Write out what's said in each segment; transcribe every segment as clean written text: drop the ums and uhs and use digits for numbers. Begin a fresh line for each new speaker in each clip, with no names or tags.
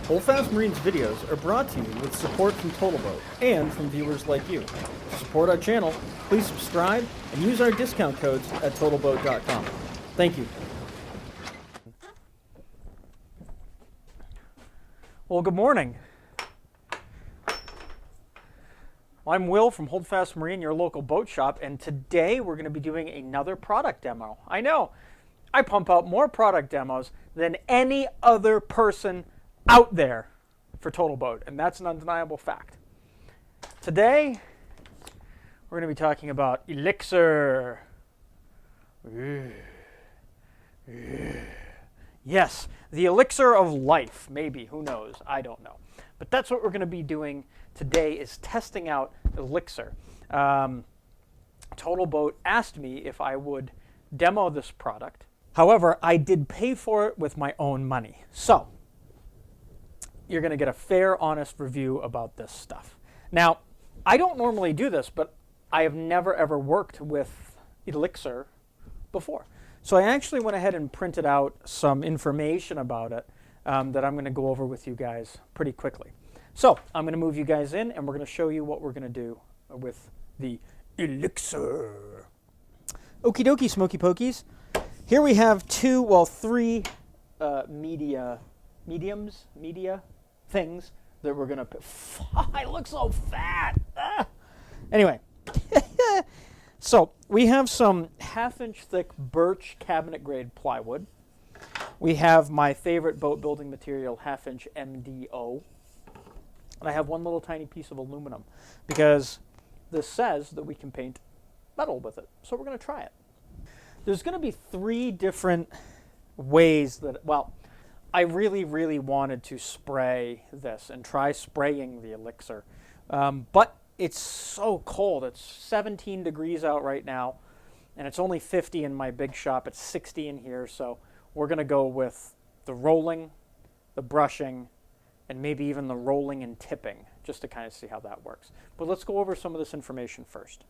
Holdfast Marine's videos are brought to you with support from TotalBoat and from viewers like you. To support our channel, please subscribe and use our discount codes at TotalBoat.com. Thank you. Well, good morning. I'm Will from Holdfast Marine, your local boat shop, and today we're going to be doing another product demo. I know, I pump out more product demos than any other person out there for TotalBoat, and that's an undeniable fact. Today, we're going to be talking about ELIXIR. Yes, the elixir of life, maybe, who knows, I don't know. But that's what we're going to be doing today, is testing out ELIXIR. TotalBoat asked me if I would demo this product. However, I did pay for it with my own money. So, you're going to get a fair, honest review about this stuff. Now, I don't normally do this, but I have never ever worked with ELIXIR before. So I actually went ahead and printed out some information about it that I'm going to go over with you guys pretty quickly. So I'm going to move you guys in, and we're going to show you what we're going to do with the ELIXIR. Okie dokie, smoky pokies. Here we have three media things that we're going to... I look so fat! Ah. Anyway. So we have some half-inch thick birch cabinet-grade plywood. We have my favorite boat building material, half-inch MDO. And I have one little tiny piece of aluminum because this says that we can paint metal with it. So we're going to try it. There's going to be three different ways that, well, I really, really wanted to spray this and try spraying the ELIXIR. But it's so cold. It's 17 degrees out right now, and it's only 50 in my big shop. It's 60 in here, so we're going to go with the rolling, the brushing, and maybe even the rolling and tipping, just to kind of see how that works. But let's go over some of this information first.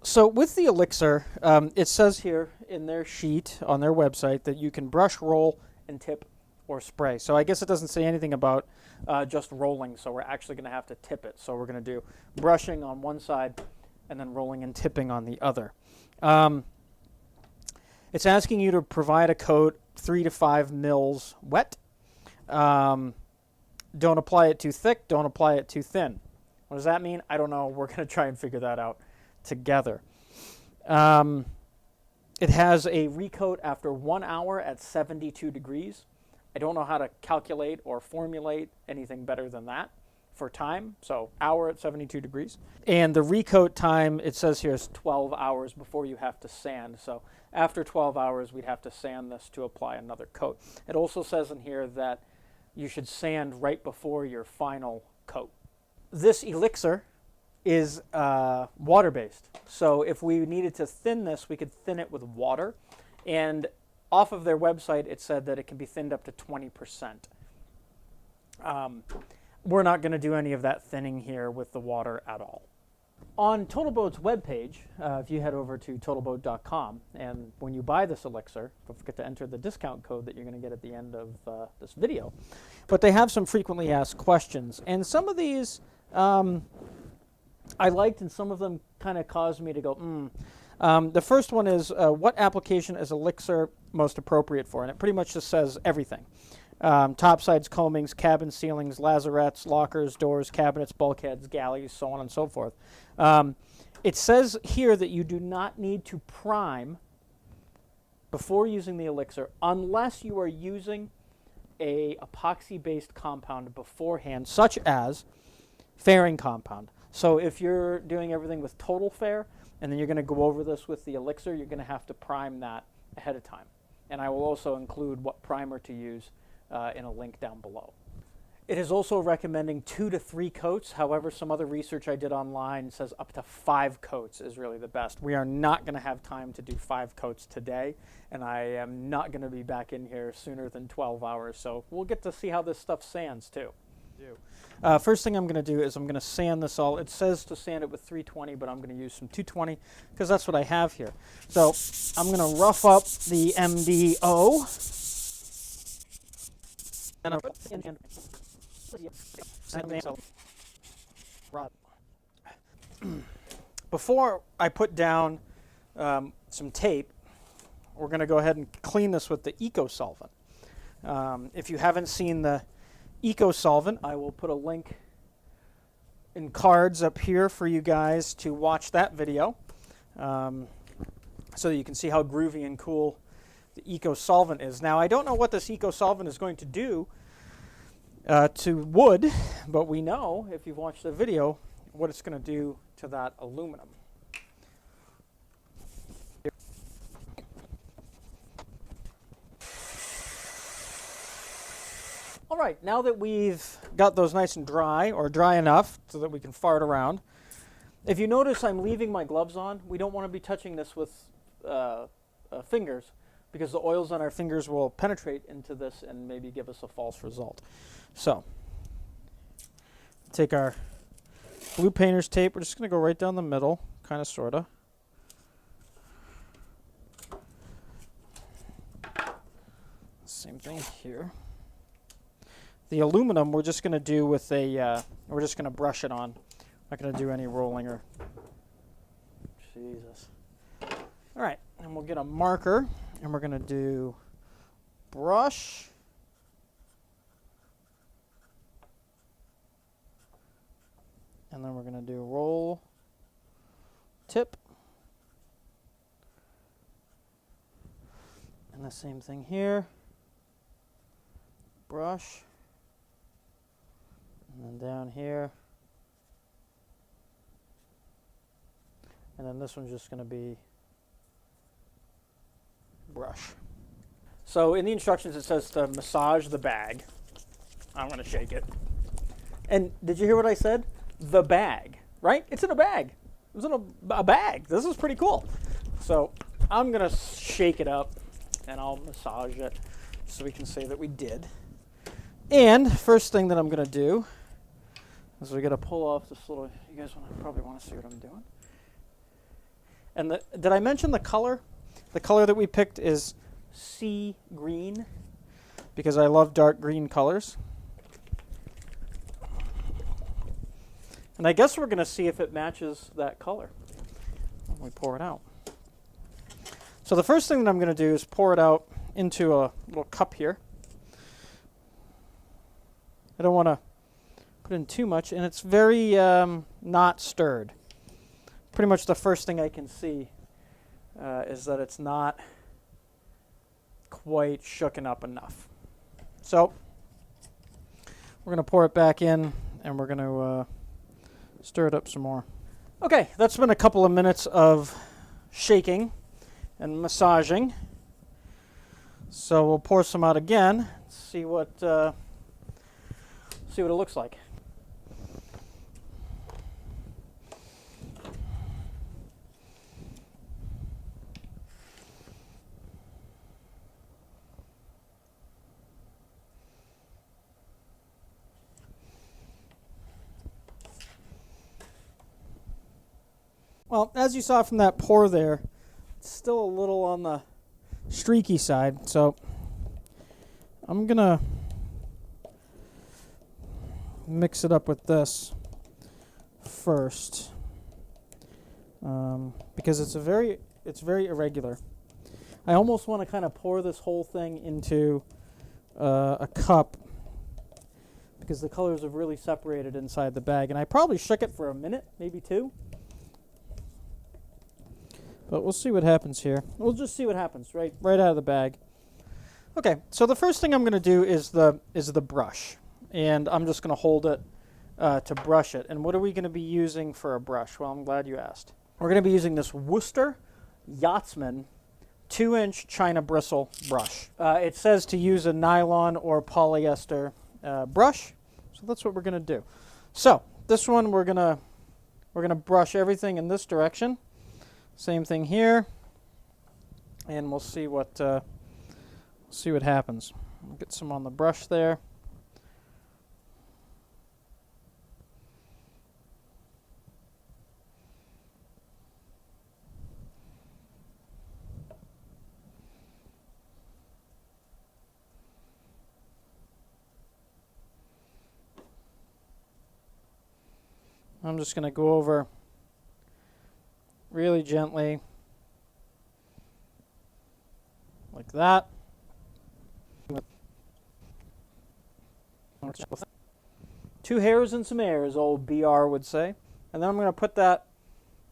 So with the ELIXIR, it says here in their sheet on their website that you can brush, roll, and tip or spray. So I guess it doesn't say anything about just rolling, so we're actually going to have to tip it. So we're going to do brushing on one side and then rolling and tipping on the other. It's asking you to provide a coat 3 to 5 mils wet. Don't apply it too thick. Don't apply it too thin. What does that mean? I don't know. We're going to try and figure that out together. It has a recoat after 1 hour at 72 degrees. I don't know how to calculate or formulate anything better than that for time. So hour at 72 degrees. And the recoat time, it says here, is 12 hours before you have to sand. So after 12 hours, we'd have to sand this to apply another coat. It also says in here that you should sand right before your final coat. This ELIXIR is water-based. So if we needed to thin this, we could thin it with water. And off of their website, it said that it can be thinned up to 20%. We're not going to do any of that thinning here with the water at all. On TotalBoat's webpage, if you head over to TotalBoat.com, and when you buy this ELIXIR, don't forget to enter the discount code that you're going to get at the end of this video. But they have some frequently asked questions, and some of these I liked, and some of them kind of caused me to go, The first one is, what application is ELIXIR most appropriate for? And it pretty much just says everything. Topsides, combings, cabin ceilings, lazarettes, lockers, doors, cabinets, bulkheads, galleys, so on and so forth. It says here that you do not need to prime before using the ELIXIR unless you are using a epoxy-based compound beforehand, such as fairing compound. So if you're doing everything with Total Fair, and then you're going to go over this with the ELIXIR, you're going to have to prime that ahead of time. And I will also include what primer to use in a link down below. It is also recommending 2 to 3 coats. However, some other research I did online says up to 5 coats is really the best. We are not going to have time to do 5 coats today, and I am not going to be back in here sooner than 12 hours. So we'll get to see how this stuff sands too. First thing I'm going to do is I'm going to sand this all. It says to sand it with 320, but I'm going to use some 220 because that's what I have here. So I'm going to rough up the MDO. Before I put down some tape, we're going to go ahead and clean this with the Eco Solvent. If you haven't seen the Eco Solvent, I will put a link in cards up here for you guys to watch that video, so that you can see how groovy and cool the Eco Solvent is. Now, I don't know what this Eco Solvent is going to do to wood, but we know, if you've watched the video, what it's going to do to that aluminum. All right, now that we've got those nice and dry, or dry enough so that we can fart around, if you notice I'm leaving my gloves on, we don't want to be touching this with fingers, because the oils on our fingers will penetrate into this and maybe give us a false result. So, take our blue painter's tape. We're just going to go right down the middle, kind of, sort of. Same thing here. The aluminum we're just going to do with a, we're just going to brush it on. Not going to do any rolling or, Jesus. All right, and we'll get a marker, and we're going to do brush. And then we're going to do roll, tip. And the same thing here. Brush. And then down here. And then this one's just going to be brush. So in the instructions it says to massage the bag. I'm going to shake it. And did you hear what I said? The bag, right? It's in a bag. It was in a bag. This is pretty cool. So I'm going to shake it up and I'll massage it so we can say that we did. And first thing that I'm going to do is we're going to pull off this little, you guys probably want to see what I'm doing. And did I mention the color? The color that we picked is sea green, because I love dark green colors. And I guess we're going to see if it matches that color when we pour it out. So the first thing that I'm going to do is pour it out into a little cup here. I don't want to put in too much, and it's very not stirred. Pretty much the first thing I can see is that it's not quite shooken up enough. So we're going to pour it back in, and we're going to stir it up some more. Okay, that's been a couple of minutes of shaking and massaging. So we'll pour some out again, see what it looks like. Well, as you saw from that pour there, it's still a little on the streaky side, so I'm going to mix it up with this first, because it's very irregular. I almost want to kind of pour this whole thing into a cup, because the colors have really separated inside the bag, and I probably shook it for a minute, maybe two. But we'll see what happens here. We'll just see what happens right out of the bag. Okay, so the first thing I'm going to do is the brush, and I'm just going to hold it to brush it. And what are we going to be using for a brush? Well, I'm glad you asked. We're going to be using this Worcester Yachtsman 2-inch China bristle brush. It says to use a nylon or polyester brush, so that's what we're going to do. So this one we're going to brush everything in this direction. Same thing here, and we'll see what happens. We'll get some on the brush there. I'm just going to go over really gently, like that. Two hairs and some airs, old BR would say. And then I'm going to put that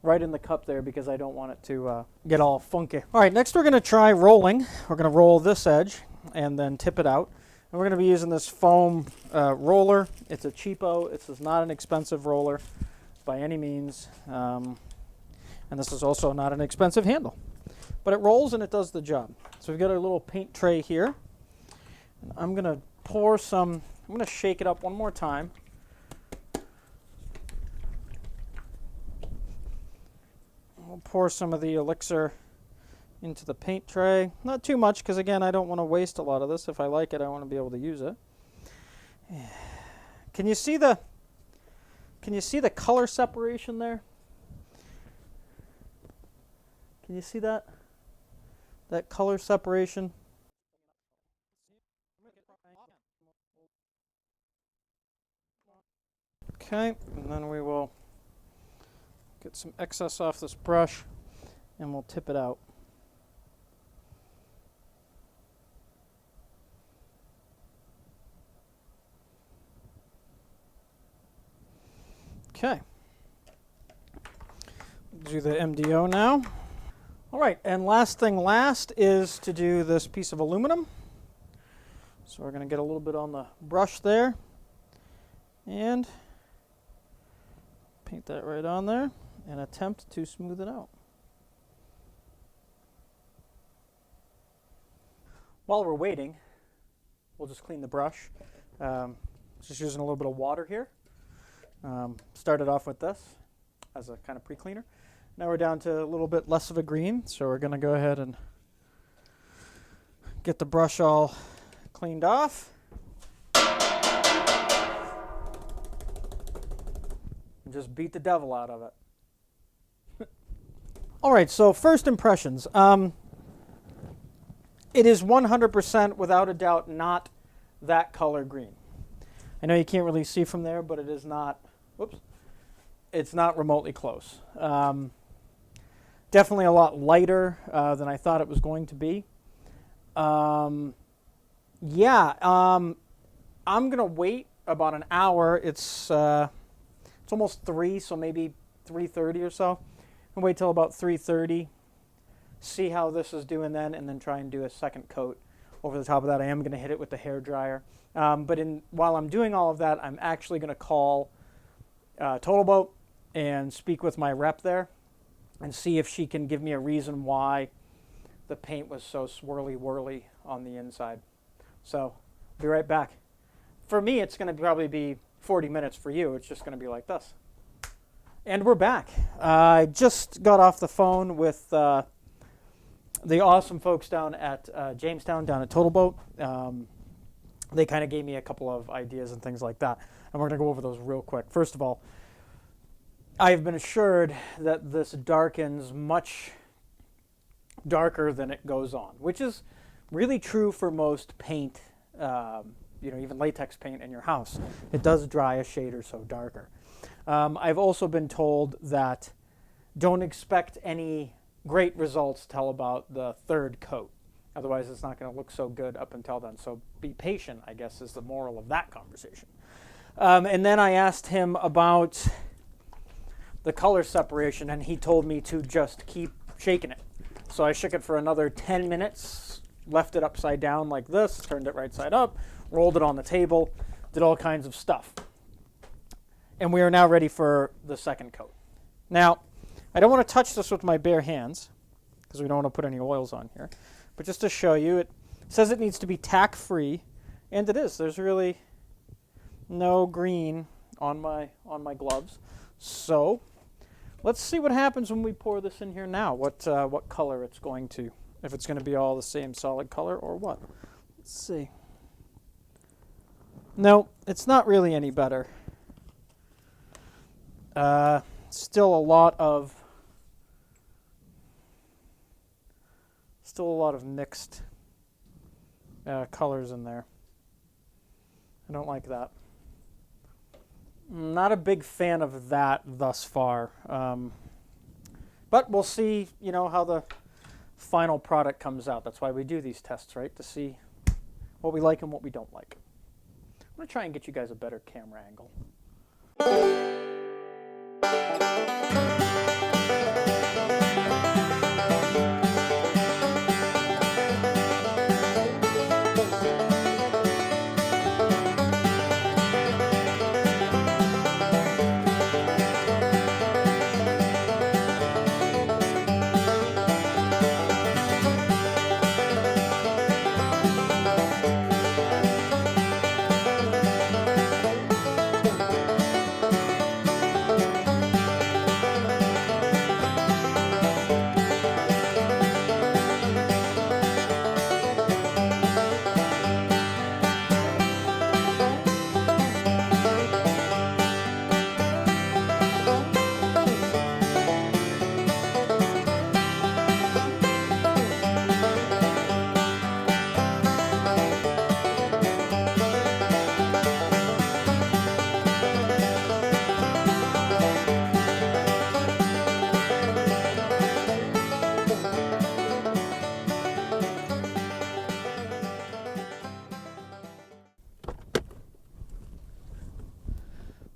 right in the cup there because I don't want it to get all funky. All right, next we're going to try rolling. We're going to roll this edge and then tip it out. And we're going to be using this foam roller. It's a cheapo. This is not an expensive roller by any means. And this is also not an expensive handle. But it rolls and it does the job. So we've got our little paint tray here. And I'm going to pour some, I'm going to shake it up one more time. We'll pour some of the ELIXIR into the paint tray. Not too much because, again, I don't want to waste a lot of this. If I like it, I want to be able to use it. Can you see the color separation there? Can you see that? That color separation? Okay, and then we will get some excess off this brush and we'll tip it out. Okay. Do the MDO now. All right, and last thing last is to do this piece of aluminum. So we're going to get a little bit on the brush there and paint that right on there and attempt to smooth it out. While we're waiting, we'll just clean the brush. Just using a little bit of water here. Started off with this as a kind of pre-cleaner. Now we're down to a little bit less of a green, so we're going to go ahead and get the brush all cleaned off. And just beat the devil out of it. All right, so first impressions. It is 100% without a doubt not that color green. I know you can't really see from there, but it is not, whoops, it's not remotely close. Definitely a lot lighter than I thought it was going to be. I'm going to wait about an hour. It's almost 3, so maybe 3:30 or so. I'll wait till about 3:30, see how this is doing then, and then try and do a second coat over the top of that. I am going to hit it with the hair dryer. But while I'm doing all of that, I'm actually going to call TotalBoat and speak with my rep there and see if she can give me a reason why the paint was so swirly-whirly on the inside. So, I'll be right back. For me, it's going to probably be 40 minutes. For you, it's just going to be like this. And we're back. I just got off the phone with the awesome folks down at Jamestown, down at TotalBoat. They kind of gave me a couple of ideas and things like that. And we're going to go over those real quick. First of all, I've been assured that this darkens much darker than it goes on, which is really true for most paint, even latex paint in your house. It does dry a shade or so darker. I've also been told that don't expect any great results till about the third coat. Otherwise, it's not going to look so good up until then. So be patient, I guess, is the moral of that conversation. And then I asked him about the color separation, and he told me to just keep shaking it. So I shook it for another 10 minutes, left it upside down like this, turned it right side up, rolled it on the table, did all kinds of stuff. And we are now ready for the second coat. Now, I don't want to touch this with my bare hands because we don't want to put any oils on here. But just to show you, it says it needs to be tack-free, and it is. There's really no green on my gloves. So let's see what happens when we pour this in here now. What color it's going to, if it's going to be all the same solid color or what. Let's see. No, it's not really any better. Still a lot of mixed colors in there. I don't like that. Not a big fan of that thus far. But we'll see, you know, how the final product comes out. That's why we do these tests, right? To see what we like and what we don't like. I'm going to try and get you guys a better camera angle.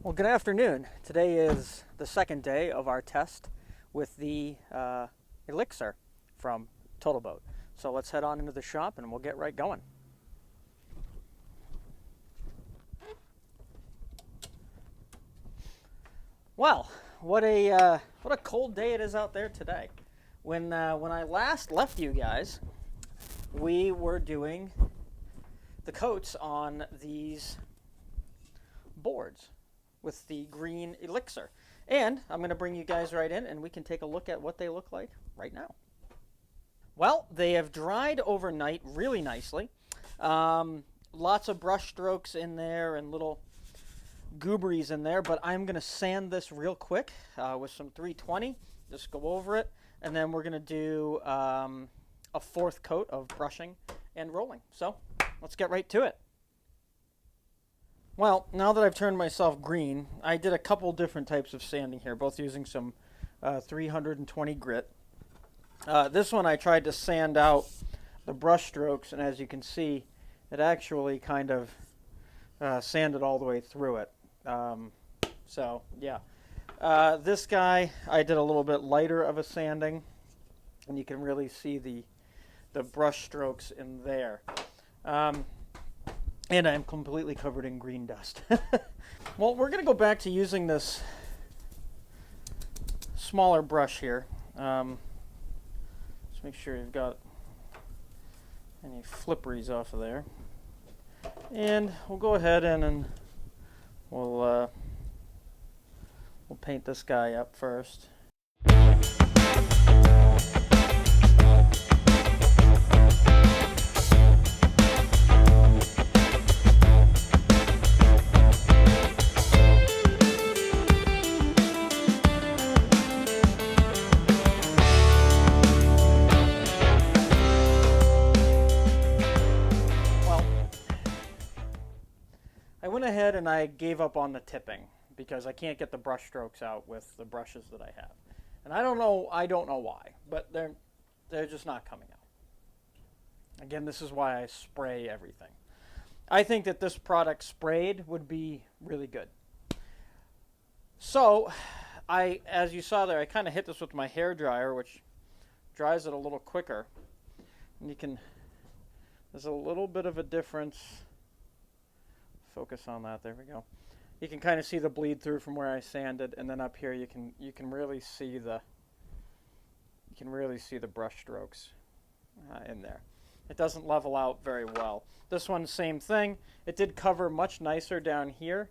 Well, good afternoon. Today is the second day of our test with the ELIXIR from TotalBoat. So let's head on into the shop and we'll get right going. Well, what a cold day it is out there today. When I last left you guys, we were doing the coats on these boards with the green ELIXIR. And I'm going to bring you guys right in and we can take a look at what they look like right now. Well, they have dried overnight really nicely. Lots of brush strokes in there and little gooberies in there, but I'm going to sand this real quick with some 320. Just go over it, and then we're going to do a fourth coat of brushing and rolling. So let's get right to it. Well, now that I've turned myself green, I did a couple different types of sanding here, both using some 320 grit. This one I tried to sand out the brush strokes, and as you can see, it actually kind of sanded all the way through it. So, yeah. This guy, I did a little bit lighter of a sanding, and you can really see the brush strokes in there. And I'm completely covered in green dust. Well, we're going to go back to using this smaller brush here. Just make sure you've got any flipperies off of there. And we'll go ahead and we'll paint this guy up first. I went ahead and I gave up on the tipping because I can't get the brush strokes out with the brushes that I have. And I don't know why, but they're just not coming out. Again, this is why I spray everything. I think that this product sprayed would be really good. So, as you saw there, I kind of hit this with my hair dryer, which dries it a little quicker. And there's a little bit of a difference. Focus on that. There we go. You can kind of see the bleed through from where I sanded, and then up here you can really see the brush strokes in there. It doesn't level out very well. This one, same thing. It did cover much nicer down here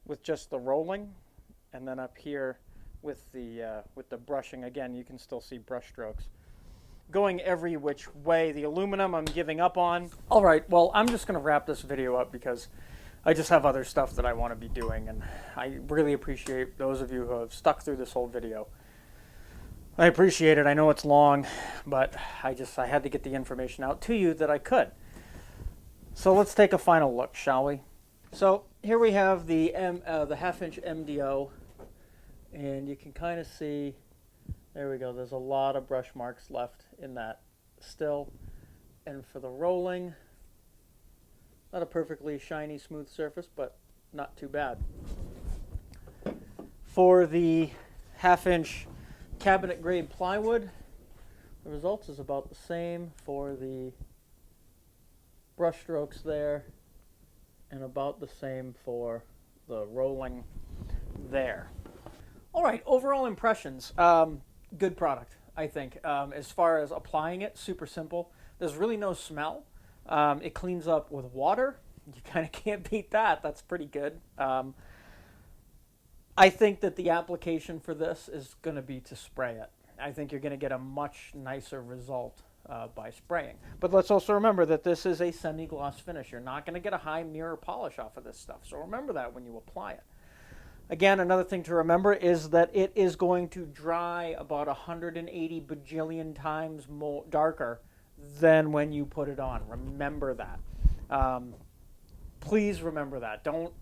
with just the rolling, and then up here with the brushing. Again, you can still see brush strokes going every which way. The aluminum I'm giving up on. All right, well, I'm just going to wrap this video up because I just have other stuff that I want to be doing, and I really appreciate those of you who have stuck through this whole video. I appreciate it. I know it's long, but I had to get the information out to you that I could. So let's take a final look, shall we? So here we have the 1/2 inch MDO, and you can kind of see, there we go, there's a lot of brush marks left in that still. And for the rolling, not a perfectly shiny, smooth surface, but not too bad. For the 1/2 inch cabinet grade plywood, the results is about the same for the brush strokes there, and about the same for the rolling there. All right, overall impressions. Good product, I think. As far as applying it, super simple. There's really no smell. It cleans up with water. You kind of can't beat that. That's pretty good. I think that the application for this is going to be to spray it. I think you're going to get a much nicer result by spraying. But let's also remember that this is a semi-gloss finish. You're not going to get a high mirror polish off of this stuff. So remember that when you apply it. Again, another thing to remember is that it is going to dry about 180 bajillion times more darker than when you put it on. Remember that. Please remember that. Don't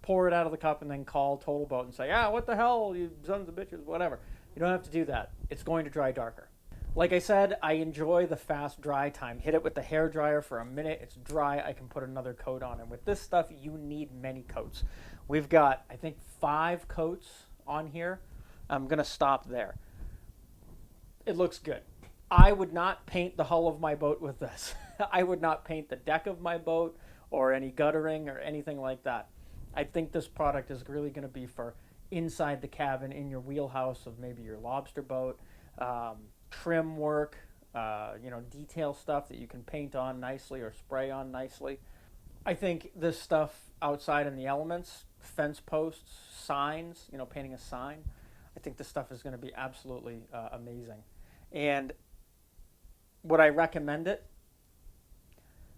pour it out of the cup and then call TotalBoat and say, what the hell, you sons of bitches, whatever. You don't have to do that. It's going to dry darker. Like I said, I enjoy the fast dry time. Hit it with the hair dryer for a minute. It's dry. I can put another coat on. And with this stuff, you need many coats. We've got, I think, 5 coats on here. I'm going to stop there. It looks good. I would not paint the hull of my boat with this. I would not paint the deck of my boat or any guttering or anything like that. I think this product is really going to be for inside the cabin, in your wheelhouse of maybe your lobster boat, trim work, detail stuff that you can paint on nicely or spray on nicely. I think this stuff outside in the elements, fence posts, signs, painting a sign, I think this stuff is going to be absolutely amazing. And would I recommend it?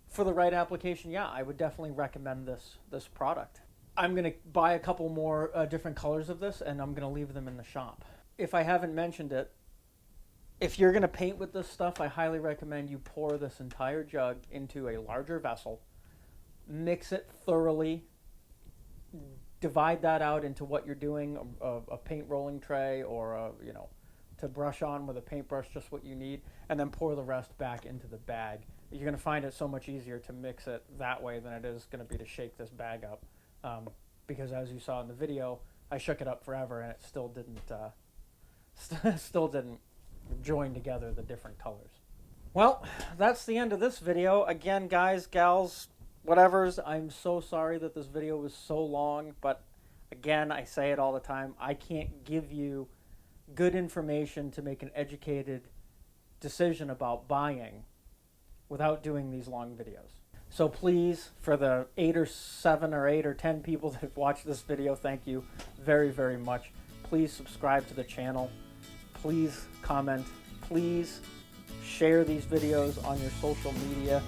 For the right application, yeah, I would definitely recommend this product. I'm going to buy a couple more different colors of this, and I'm going to leave them in the shop. If I haven't mentioned it, if you're going to paint with this stuff, I highly recommend you pour this entire jug into a larger vessel, mix it thoroughly, divide that out into what you're doing, a paint rolling tray, or to brush on with a paintbrush, just what you need, and then pour the rest back into the bag. You're going to find it so much easier to mix it that way than it is going to be to shake this bag up. Because as you saw in the video, I shook it up forever and it still didn't join together the different colors. Well, that's the end of this video. Again, guys, gals, whatevers, I'm so sorry that this video was so long, but again, I say it all the time, I can't give you good information to make an educated decision about buying without doing these long videos. So please, for the 8 or 7 or 8 or 10 people that have watched this video, thank you very, very much. Please subscribe to the channel. Please comment. Please share these videos on your social media.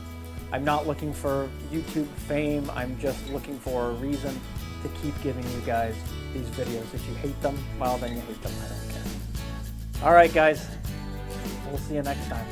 I'm not looking for YouTube fame. I'm just looking for a reason to keep giving you guys these videos. If you hate them, well, then you hate them. I don't care. All right, guys. We'll see you next time.